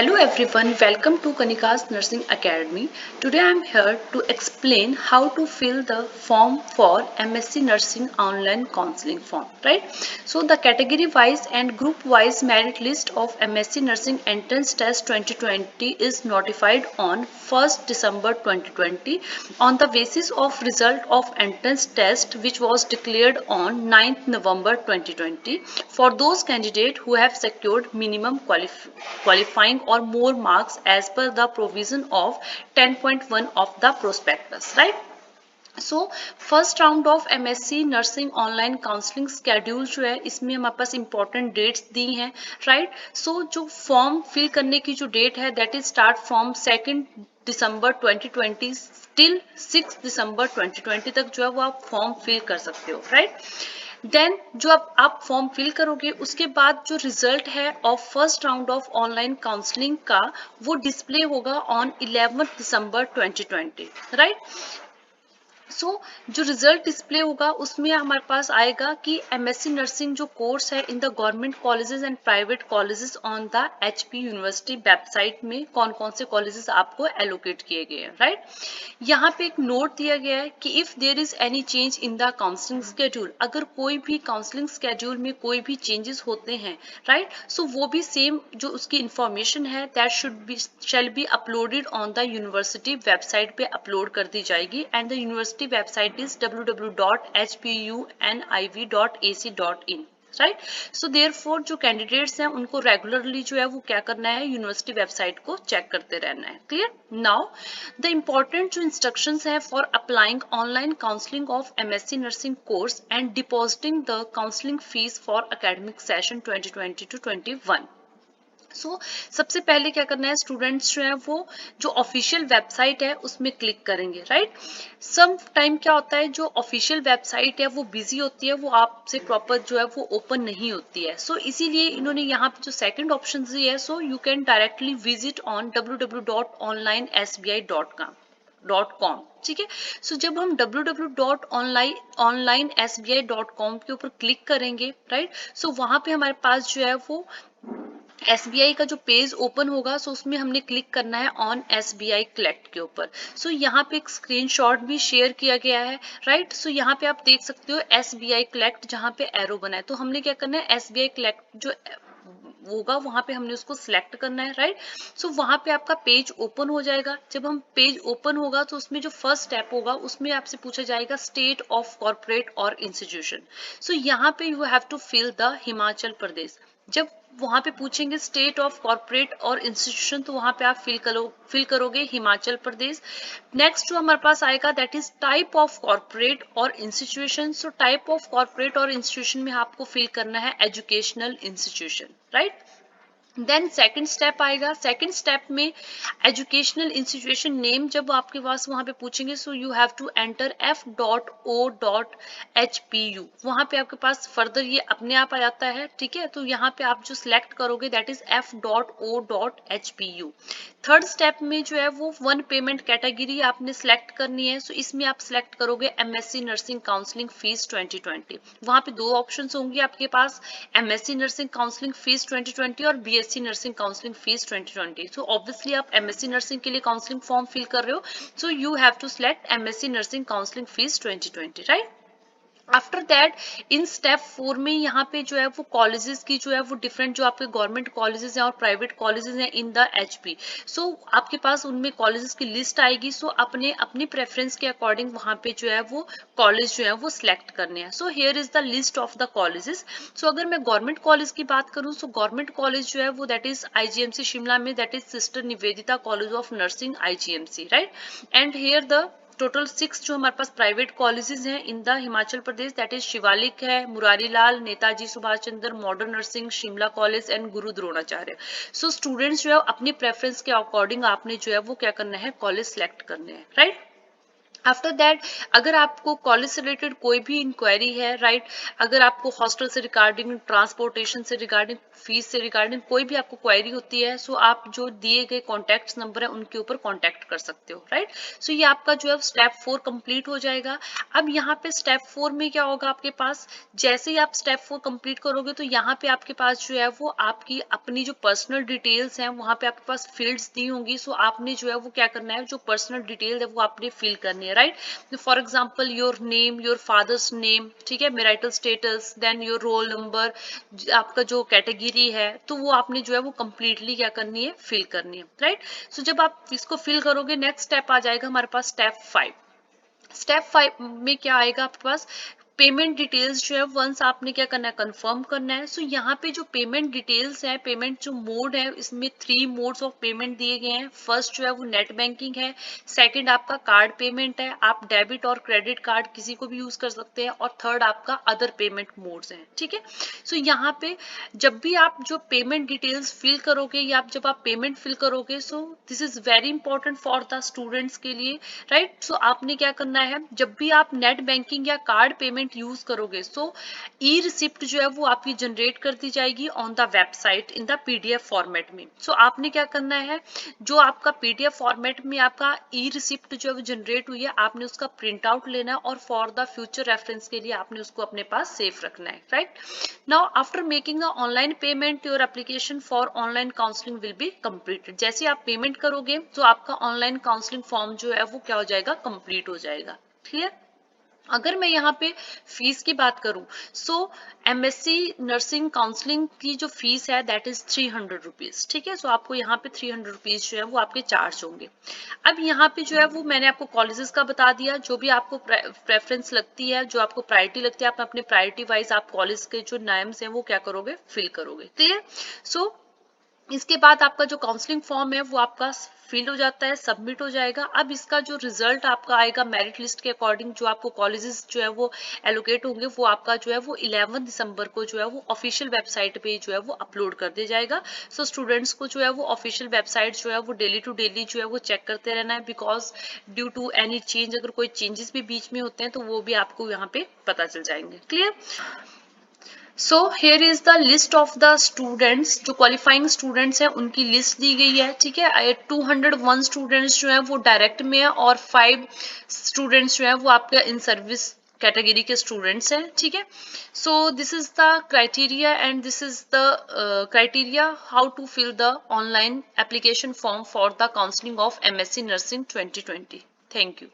Hello everyone, welcome to Kanika's Nursing Academy. Today I am here to explain how to fill the form for MSc Nursing online counseling form, right? So the category wise and group wise merit list of MSc Nursing entrance test 2020 is notified on 1st December 2020 on the basis of result of entrance test which was declared on 9th November 2020 for those candidates who have secured minimum qualifying or more marks as per the provision of 10.1 of the prospectus, right? So first round of MSc nursing online counselling schedule जो है इसमें हमारे पास important dates दी हैं, right? सो जो form fill करने की जो date है that is start from 2 December 2020 till 6 दिसंबर 2020 तक जो है वो आप फॉर्म फिल कर सकते हो, राइट? देन जो आप फॉर्म फिल करोगे उसके बाद जो रिजल्ट है of first round of online counselling का वो डिस्प्ले होगा ऑन 11 दिसंबर 2020, राइट? सो जो रिजल्ट डिस्प्ले होगा उसमें हमारे पास आएगा कि एमएससी नर्सिंग जो कोर्स है in the government colleges and private colleges on the HP university website में कौन कौन से कॉलेजेस आपको एलोकेट किए गए हैं, राइट? यहाँ पे एक नोट दिया गया है कि if there is any change in the counselling schedule, अगर कोई भी काउंसलिंग स्केड्यूल में कोई भी चेंजेस होते हैं, राइट? सो वो भी सेम जो उसकी इंफॉर्मेशन है that shall be uploaded on the university website पे अपलोड कर दी जाएगी and the university website is www.hpuniv.ac.in, right? So therefore जो कैंडिडेट्स हैं उनको रेगुलरली जो है वो क्या करना है, यूनिवर्सिटी वेबसाइट को चेक करते रहना है, क्लियर? नाउ द इम्पोर्टेंट जो इंस्ट्रक्शंस है for applying online counselling of MSc nursing course and depositing the counselling fees for academic session 2020 to 21। सो सबसे पहले क्या करना है, स्टूडेंट्स जो है वो जो ऑफिशियल वेबसाइट है उसमें क्लिक करेंगे, राइट? सम टाइम क्या होता है जो ऑफिशियल वेबसाइट है वो बिजी होती है, वो आपसे प्रॉपर जो है वो ओपन नहीं होती है। सो इसीलिए इन्होंने यहाँ पे जो सेकंड ऑप्शन दी है, so you can directly visit on www.onlinesbi.com, ठीक है? सो जब हम www.onlinesbi.com के ऊपर क्लिक करेंगे, राइट? सो वहां पे हमारे पास जो है वो एसबीआई का जो पेज ओपन होगा, सो उसमें हमने क्लिक करना है ऑन एसबीआई कलेक्ट के ऊपर। सो यहाँ पे एक स्क्रीनशॉट भी शेयर किया गया है, राइट? सो यहाँ पे आप देख सकते हो एसबीआई कलेक्ट जहाँ पे एरो बना है, तो हमने क्या करना है, एसबीआई कलेक्ट जो होगा वहां पे हमने उसको सिलेक्ट करना है, राइट? सो वहां पे आपका पेज ओपन हो जाएगा। जब हम पेज ओपन होगा तो उसमें जो फर्स्ट स्टेप होगा उसमें आपसे पूछा जाएगा स्टेट ऑफ कॉर्पोरेट और इंस्टीट्यूशन। सो यहाँ पे you have to fill the Himachal Pradesh. जब वहां पे पूछेंगे स्टेट ऑफ कॉर्पोरेट और इंस्टीट्यूशन तो वहां पे आप फिल करोगे हिमाचल प्रदेश। नेक्स्ट जो हमारे पास आएगा that is type of corporate और institution. So type of corporate और इंस्टीट्यूशन में आपको फिल करना है educational institution, right? Then second step आएगा। सेकंड स्टेप में एजुकेशनल इंस्टीट्यूशन नेम जब आपके पास वहां पे पूछेंगे, so you have to enter f.o.hpu। वहां पे आपके पास फर्दर ये अपने आप आ जाता है, ठीक है? तो यहाँ पे आप जो सिलेक्ट करोगे that is f.o.hpu। Third step में जो है वो वन पेमेंट कैटेगरी आपने सिलेक्ट करनी है। सो इसमें आप सिलेक्ट करोगे एमएससी नर्सिंग काउंसलिंग फीस 2020। वहां पे दो ऑप्शंस होंगे आपके पास, एमएससी नर्सिंग काउंसलिंग फीस 2020 और BSc nursing counselling fees 2020। So obviously आप एमएससी नर्सिंग के लिए काउंसलिंग फॉर्म फिल कर रहे हो, so you have to select MSc nursing counselling fees 2020, right? After that in step 4 में यहाँ पे जो है वो कॉलेजेस की जो है वो डिफरेंट जो आपके गवर्नमेंट कॉलेजेस हैं और प्राइवेट कॉलेजेस हैं इन द एचपी। सो आपके पास उनमें कॉलेजेस की लिस्ट आएगी। सो अपनी प्रेफरेंस के अकॉर्डिंग वहाँ पे जो है वो कॉलेज जो है वो सिलेक्ट करने हैं। So here is the list of the colleges. So अगर मैं गवर्नमेंट कॉलेज की बात करूँ, सो गवर्नमेंट कॉलेज जो है वो दैट इज आईजीएमसी शिमला में, that is sister Nivedita college of nursing IGMC, right? And here the total 6 जो हमारे पास प्राइवेट कॉलेजेस हैं in the Himachal Pradesh, that is Shivalik है, Murari Lal, Netaji Subhash Chandra, modern nursing, Shimla college and Guru Dronacharya. So students जो है अपनी प्रेफरेंस के अकॉर्डिंग आपने जो है वो क्या करना है, कॉलेज सिलेक्ट करने हैं, राइट? आफ्टर दैट अगर आपको कॉलेज से रिलेटेड कोई भी इंक्वायरी है, राइट, अगर आपको हॉस्टल से रिगार्डिंग, ट्रांसपोर्टेशन से रिगार्डिंग, फीस से रिगार्डिंग कोई भी आपको क्वेरी होती है, सो आप जो दिए गए कॉन्टैक्ट नंबर है उनके ऊपर कॉन्टैक्ट कर सकते हो, राइट। सो ये आपका जो है स्टेप 4 कंप्लीट हो जाएगा। अब यहाँ पे स्टेप 4 में क्या होगा आपके पास, जैसे ही आप स्टेप 4 कंप्लीट करोगे तो यहाँ पे आपके पास जो है वो आपकी अपनी जो पर्सनल डिटेल्स हैं वहाँ पे आपके पास फील्ड्स दी होंगी। सो आपने जो है वो क्या करना है, जो पर्सनल डिटेल है वो आपने फिल करनी है, right. For example your name, your father's name, ठीक है, marital status, then your roll number, आपका जो कैटेगरी है, तो वो आपने जो है वो कंप्लीटली क्या करनी है, फिल करनी है, राइट। सो जब आप इसको फिल करोगे, नेक्स्ट स्टेप आ जाएगा हमारे पास स्टेप 5। स्टेप 5 में क्या आएगा आपके पास, पेमेंट डिटेल्स जो है वंस आपने क्या करना है, कंफर्म करना है। सो यहाँ पे जो पेमेंट डिटेल्स है, पेमेंट जो मोड है, इसमें 3 मोड्स ऑफ पेमेंट दिए गए हैं। फर्स्ट जो है वो नेट बैंकिंग है, सेकंड आपका कार्ड पेमेंट है, आप डेबिट और क्रेडिट कार्ड किसी को भी यूज कर सकते हैं, और थर्ड आपका अदर पेमेंट मोड्स हैं, ठीक है। सो यहाँ पे जब भी आप जो पेमेंट डिटेल्स फिल करोगे या जब आप पेमेंट फिल करोगे, सो this is very important for the students के लिए, राइट। सो आपने क्या करना है, जब भी आप नेट बैंकिंग या कार्ड पेमेंट यूज करोगे, सो ई रिसिप्ट जो है वो आपकी जनरेट कर दी जाएगी on the website in the PDF format में। सो आपने क्या करना है, जो आपका पीडीएफ फॉर्मेट में आपका ई रिसिप्ट जो है वो जनरेट हुई है, आपने उसका प्रिंट आउट लेना है और फॉर द फ्यूचर रेफरेंस के लिए आपने उसको अपने पास सेव रखना है, right. Now after making a online payment, your application for online counselling will be completed. जैसे आप पेमेंट करोगे तो आपका ऑनलाइन काउंसलिंग फॉर्म जो है वो क्या हो जाएगा, कंप्लीट हो जाएगा, क्लियर। अगर मैं यहाँ पे फीस की बात करूं, सो एमएससी नर्सिंग काउंसलिंग की जो फीस है दैट इज 300 रुपीज, ठीक है। सो आपको यहाँ पे 300 रुपीज जो है वो आपके चार्ज होंगे। अब यहाँ पे जो है वो मैंने आपको कॉलेजेस का बता दिया, जो भी आपको प्रेफरेंस लगती है, जो आपको प्रायोरिटी लगती है, आप अपने प्रायोरिटी वाइज आप कॉलेज के जो नाम्स हैं वो क्या करोगे, फिल करोगे, क्लियर। सो इसके बाद आपका जो काउंसलिंग फॉर्म है वो आपका फिल हो जाता है, सबमिट हो जाएगा। अब इसका जो रिजल्ट आपका आएगा मेरिट लिस्ट के अकॉर्डिंग, जो आपको कॉलेजेस जो है वो एलोकेट होंगे, वो आपका जो है वो 11 दिसंबर को जो है वो ऑफिशियल वेबसाइट पे जो है वो अपलोड कर दिया जाएगा। सो स्टूडेंट्स को जो है वो ऑफिशियल वेबसाइट जो है वो डेली टू डेली जो है वो चेक करते रहना है, because due to any change, अगर कोई चेंजेस भी बीच में होते हैं तो वो भी आपको यहाँ पे पता चल जाएंगे, clear. So here is the list of the students, जो क्वालिफाइंग स्टूडेंट्स हैं उनकी लिस्ट दी गई है, ठीक है। 201 स्टूडेंट्स जो है वो डायरेक्ट में है और 5 स्टूडेंट्स जो है वो आपके इन सर्विस कैटेगरी के स्टूडेंट्स हैं, ठीक है। So this is the criteria and this is the criteria how to fill the online application form for the counselling of MSc nursing 2020। Thank you.